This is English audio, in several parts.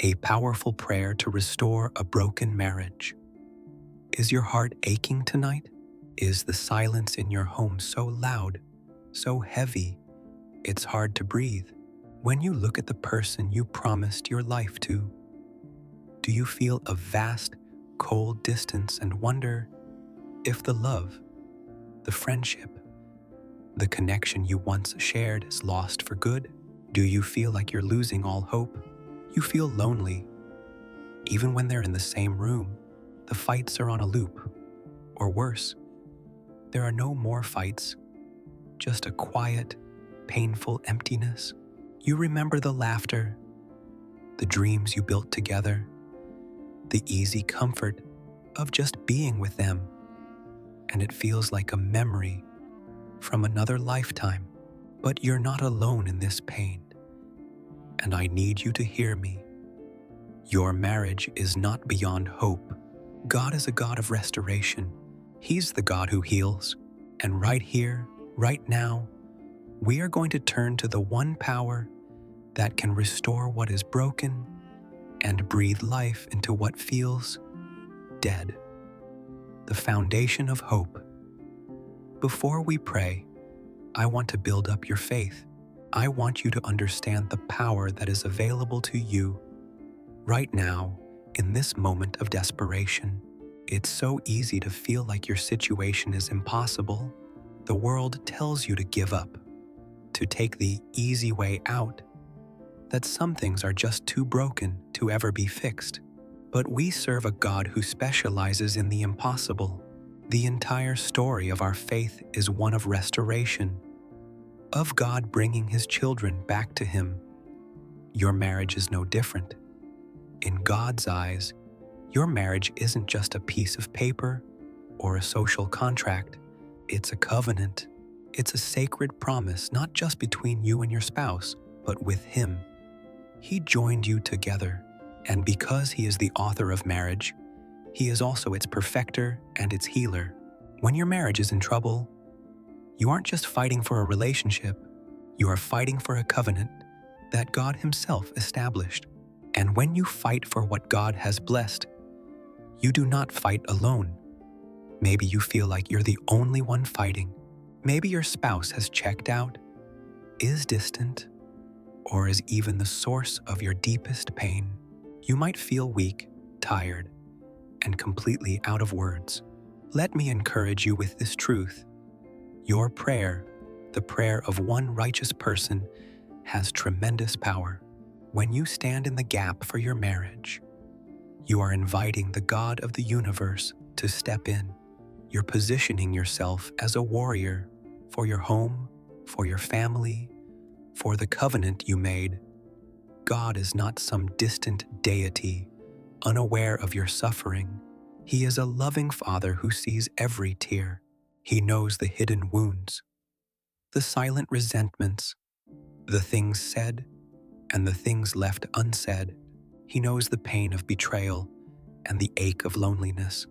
a powerful prayer to restore a broken marriage. Is your heart aching tonight? Is the silence in your home so loud, so heavy, it's hard to breathe? When you look at the person you promised your life to, do you feel a vast, cold distance and wonder if the love, the friendship, the connection you once shared is lost for good? Do you feel like you're losing all hope? You feel lonely. Even when they're in the same room, the fights are on a loop. Or worse, there are no more fights, just a quiet, painful emptiness. You remember the laughter, the dreams you built together, the easy comfort of just being with them, and it feels like a memory from another lifetime. But you're not alone in this pain, and I need you to hear me. Your marriage is not beyond hope. God is a God of restoration. He's the God who heals. And right here, right now, we are going to turn to the one power that can restore what is broken and breathe life into what feels dead. The foundation of hope. Before we pray, I want to build up your faith. I want you to understand the power that is available to you right now in this moment of desperation. It's so easy to feel like your situation is impossible. The world tells you to give up, to take the easy way out, that some things are just too broken to ever be fixed. But we serve a God who specializes in the impossible. The entire story of our faith is one of restoration, of God bringing His children back to Him. Your marriage is no different. In God's eyes, your marriage isn't just a piece of paper or a social contract. It's a covenant. It's a sacred promise, not just between you and your spouse, but with Him. He joined you together, and because He is the author of marriage, He is also its perfecter and its healer. When your marriage is in trouble, you aren't just fighting for a relationship, you are fighting for a covenant that God Himself established. And when you fight for what God has blessed, you do not fight alone. Maybe you feel like you're the only one fighting. Maybe your spouse has checked out, is distant, or is even the source of your deepest pain. You might feel weak, tired, and completely out of words. Let me encourage you with this truth. Your prayer, the prayer of one righteous person, has tremendous power. When you stand in the gap for your marriage, you are inviting the God of the universe to step in. You're positioning yourself as a warrior for your home, for your family, for the covenant you made. God is not some distant deity, unaware of your suffering. He is a loving Father who sees every tear. He knows the hidden wounds, the silent resentments, the things said, and the things left unsaid. He knows the pain of betrayal and the ache of loneliness.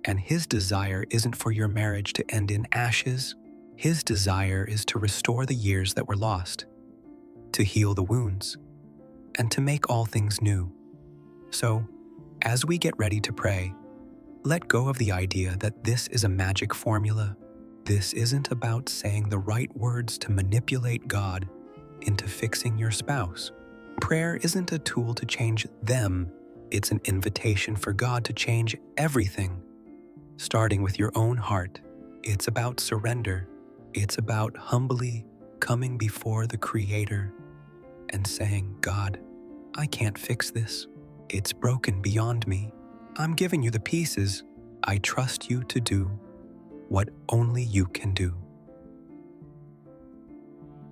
And His desire isn't for your marriage to end in ashes. His desire is to restore the years that were lost, to heal the wounds, and to make all things new. So, as we get ready to pray, let go of the idea that this is a magic formula. This isn't about saying the right words to manipulate God into fixing your spouse. Prayer isn't a tool to change them. It's an invitation for God to change everything, starting with your own heart. It's about surrender. It's about humbly coming before the Creator and saying, God, I can't fix this. It's broken beyond me. I'm giving you the pieces. I trust you to do what only you can do.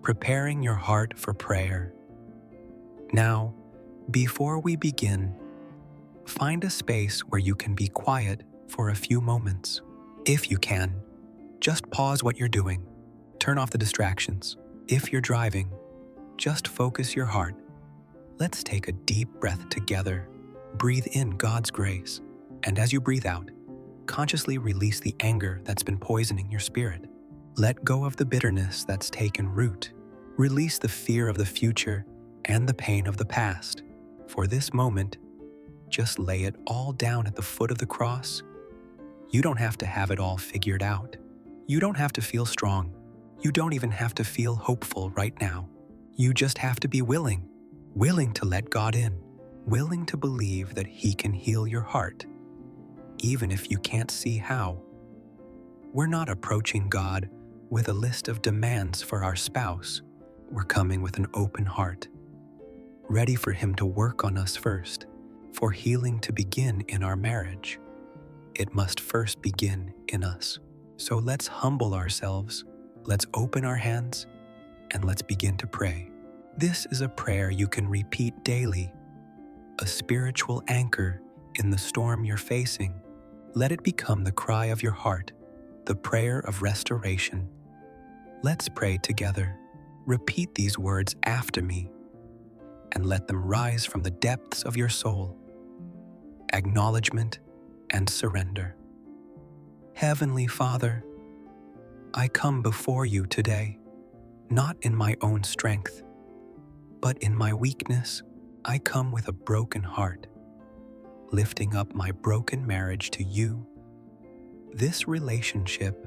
Preparing your heart for prayer. Now, before we begin, find a space where you can be quiet for a few moments. If you can, just pause what you're doing. Turn off the distractions. If you're driving, just focus your heart. Let's take a deep breath together. Breathe in God's grace, and as you breathe out, consciously release the anger that's been poisoning your spirit. Let go of the bitterness that's taken root. Release the fear of the future and the pain of the past, for for this moment, just lay it all down at the foot of the cross. You don't have to have it all figured out. You don't have to feel strong. You don't even have to feel hopeful right now. You just have to be willing to let God in, willing to believe that He can heal your heart, even if you can't see how. We're not approaching God with a list of demands for our spouse. We're coming with an open heart, ready for Him to work on us first. For healing to begin in our marriage, it must first begin in us. So let's humble ourselves, let's open our hands, and let's begin to pray. This is a prayer you can repeat daily, a spiritual anchor in the storm you're facing. Let it become the cry of your heart, the prayer of restoration. Let's pray together. Repeat these words after me, and let them rise from the depths of your soul. Acknowledgement and surrender. Heavenly Father, I come before you today, not in my own strength, but in my weakness. I come with a broken heart, lifting up my broken marriage to you. This relationship,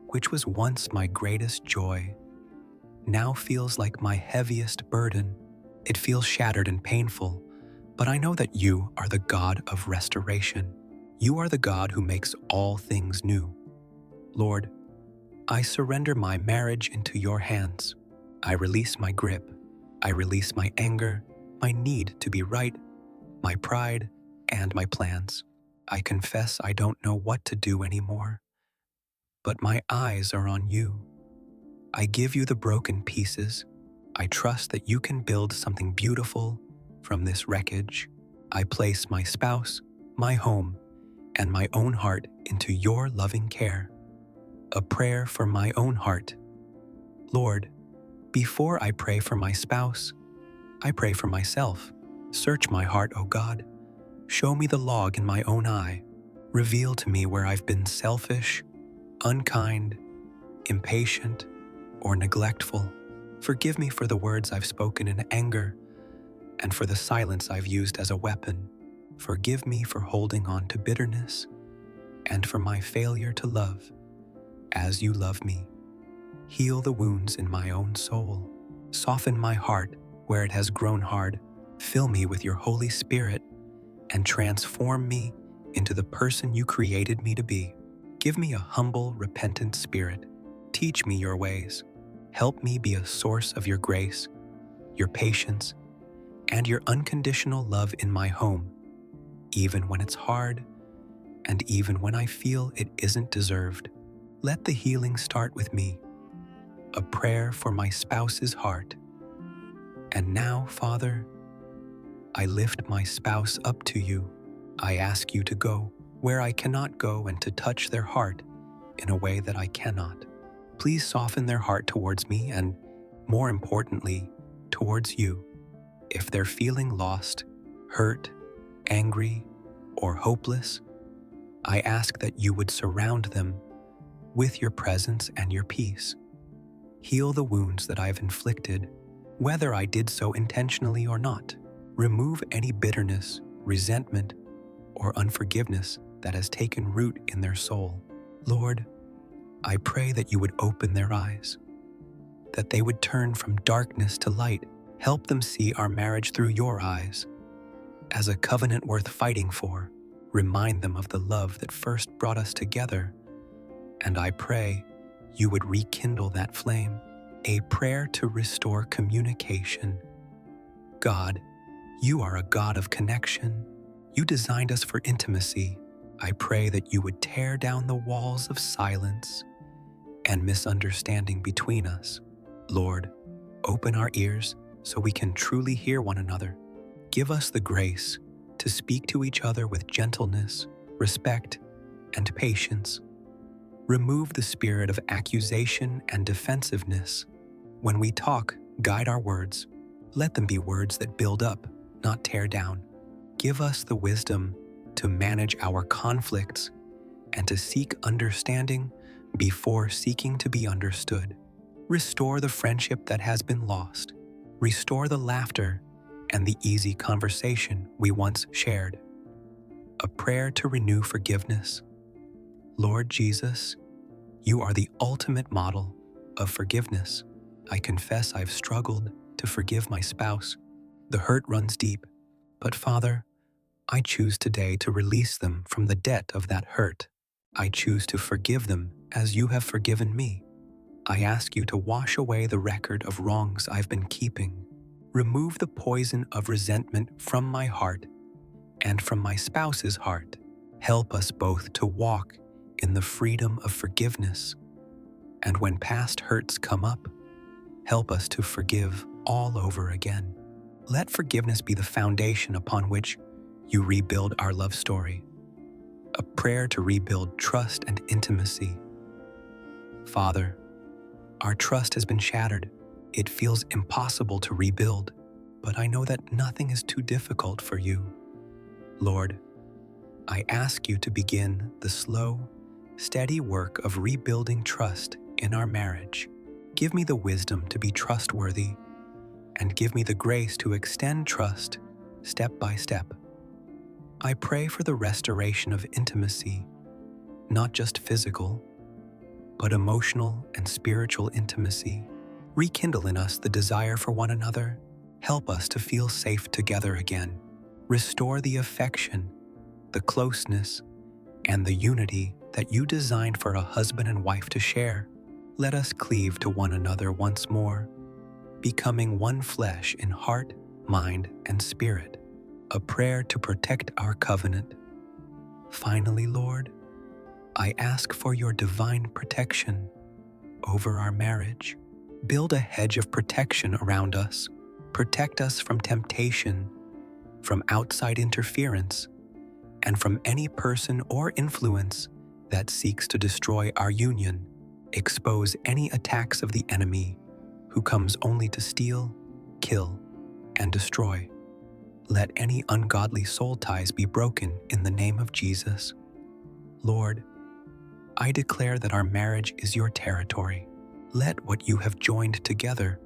which was once my greatest joy, now feels like my heaviest burden. It feels shattered and painful, but I know that you are the God of restoration. You are the God who makes all things new. Lord, I surrender my marriage into your hands. I release my grip. I release my anger, my need to be right, my pride, and my plans. I confess I don't know what to do anymore, but my eyes are on you. I give you the broken pieces. I trust that you can build something beautiful from this wreckage. I place my spouse, my home, and my own heart into your loving care. A prayer for my own heart. Lord, before I pray for my spouse, I pray for myself. Search my heart, O God. Show me the log in my own eye. Reveal to me where I've been selfish, unkind, impatient, or neglectful. Forgive me for the words I've spoken in anger and for the silence I've used as a weapon. Forgive me for holding on to bitterness and for my failure to love as you love me. Heal the wounds in my own soul. Soften my heart where it has grown hard. Fill me with your Holy Spirit and transform me into the person you created me to be. Give me a humble, repentant spirit. Teach me your ways. Help me be a source of your grace, your patience, and your unconditional love in my home, even when it's hard and even when I feel it isn't deserved. Let the healing start with me, a prayer for my spouse's heart. And now, Father, I lift my spouse up to you. I ask you to go where I cannot go and to touch their heart in a way that I cannot. Please soften their heart towards me and, more importantly, towards you. If they're feeling lost, hurt, angry, or hopeless, I ask that you would surround them with your presence and your peace. Heal the wounds that I've inflicted, whether I did so intentionally or not. Remove any bitterness, resentment, or unforgiveness that has taken root in their soul. Lord, I pray that you would open their eyes, that they would turn from darkness to light. Help them see our marriage through your eyes as a covenant worth fighting for. Remind them of the love that first brought us together, and I pray you would rekindle that flame. A prayer to restore communication. God, you are a God of connection. You designed us for intimacy. I pray that you would tear down the walls of silence and misunderstanding between us. Lord, open our ears so we can truly hear one another. Give us the grace to speak to each other with gentleness, respect, and patience. Remove the spirit of accusation and defensiveness. When we talk, guide our words. Let them be words that build up, not tear down. Give us the wisdom to manage our conflicts and to seek understanding before seeking to be understood. Restore the friendship that has been lost. Restore the laughter and the easy conversation we once shared. A prayer to renew forgiveness. Lord Jesus, you are the ultimate model of forgiveness. I confess I've struggled to forgive my spouse. The hurt runs deep, but Father, I choose today to release them from the debt of that hurt. I choose to forgive them as you have forgiven me. I ask you to wash away the record of wrongs I've been keeping. Remove the poison of resentment from my heart and from my spouse's heart. Help us both to walk in the freedom of forgiveness. And when past hurts come up, help us to forgive all over again. Let forgiveness be the foundation upon which you rebuild our love story. A prayer to rebuild trust and intimacy. Father, our trust has been shattered. It feels impossible to rebuild, but I know that nothing is too difficult for you. Lord, I ask you to begin the slow, steady work of rebuilding trust in our marriage. Give me the wisdom to be trustworthy, and give me the grace to extend trust step by step. I pray for the restoration of intimacy, not just physical, but emotional and spiritual intimacy. Rekindle in us the desire for one another. Help us to feel safe together again. Restore the affection, the closeness, and the unity that you designed for a husband and wife to share. Let us cleave to one another once more, becoming one flesh in heart, mind, and spirit. A prayer to protect our covenant. Finally, Lord, I ask for your divine protection over our marriage. Build a hedge of protection around us. Protect us from temptation, from outside interference, and from any person or influence that seeks to destroy our union. Expose any attacks of the enemy who comes only to steal, kill, and destroy. Let any ungodly soul ties be broken in the name of Jesus. Lord, I declare that our marriage is your territory. Let what you have joined together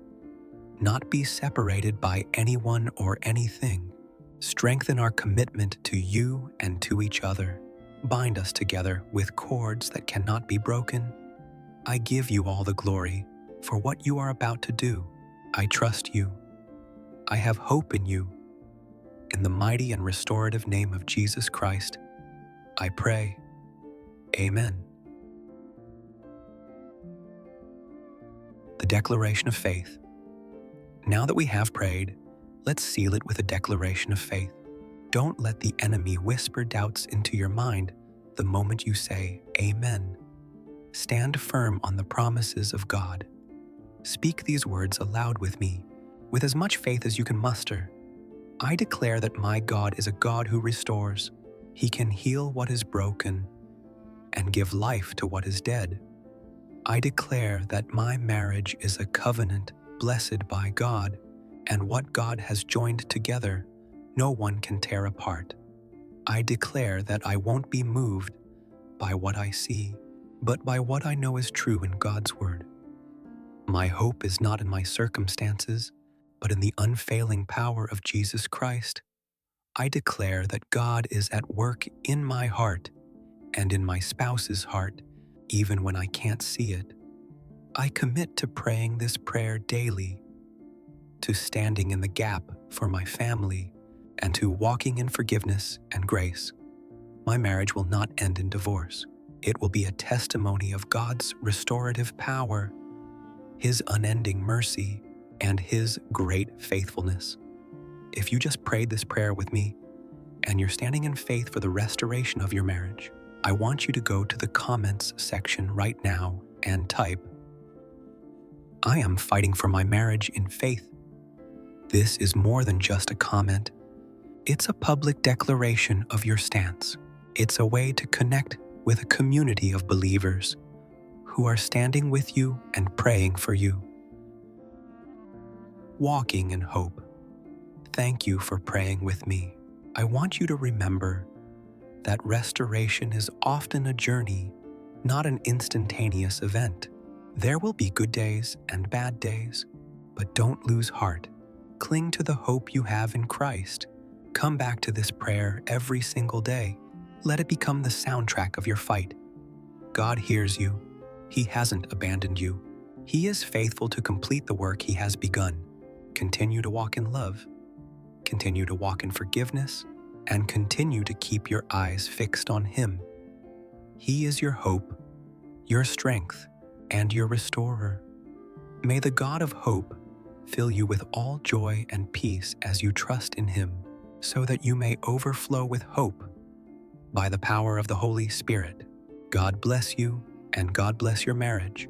not be separated by anyone or anything. Strengthen our commitment to you and to each other. Bind us together with cords that cannot be broken. I give you all the glory for what you are about to do. I trust you. I have hope in you. In the mighty and restorative name of Jesus Christ, I pray. Amen. The Declaration of Faith. Now that we have prayed, let's seal it with a declaration of faith. Don't let the enemy whisper doubts into your mind the moment you say, Amen. Stand firm on the promises of God. Speak these words aloud with me, with as much faith as you can muster. I declare that my God is a God who restores. He can heal what is broken and give life to what is dead. I declare that my marriage is a covenant blessed by God, and what God has joined together, no one can tear apart. I declare that I won't be moved by what I see, but by what I know is true in God's Word. My hope is not in my circumstances, but in the unfailing power of Jesus Christ. I declare that God is at work in my heart and in my spouse's heart, even when I can't see it. I commit to praying this prayer daily, to standing in the gap for my family, and to walking in forgiveness and grace. My marriage will not end in divorce. It will be a testimony of God's restorative power, His unending mercy, and His great faithfulness. If you just prayed this prayer with me, and you're standing in faith for the restoration of your marriage, I want you to go to the comments section right now and type, I am fighting for my marriage in faith. This is more than just a comment. It's a public declaration of your stance. It's a way to connect with a community of believers who are standing with you and praying for you. Walking in hope. Thank you for praying with me. I want you to remember that restoration is often a journey, not an instantaneous event. There will be good days and bad days, but don't lose heart. Cling to the hope you have in Christ. Come back to this prayer every single day. Let it become the soundtrack of your fight. God hears you. He hasn't abandoned you. He is faithful to complete the work He has begun. Continue to walk in love. Continue to walk in forgiveness, and continue to keep your eyes fixed on Him. He is your hope, your strength, and your restorer. May the God of hope fill you with all joy and peace as you trust in Him, so that you may overflow with hope by the power of the Holy Spirit. God bless you, and God bless your marriage.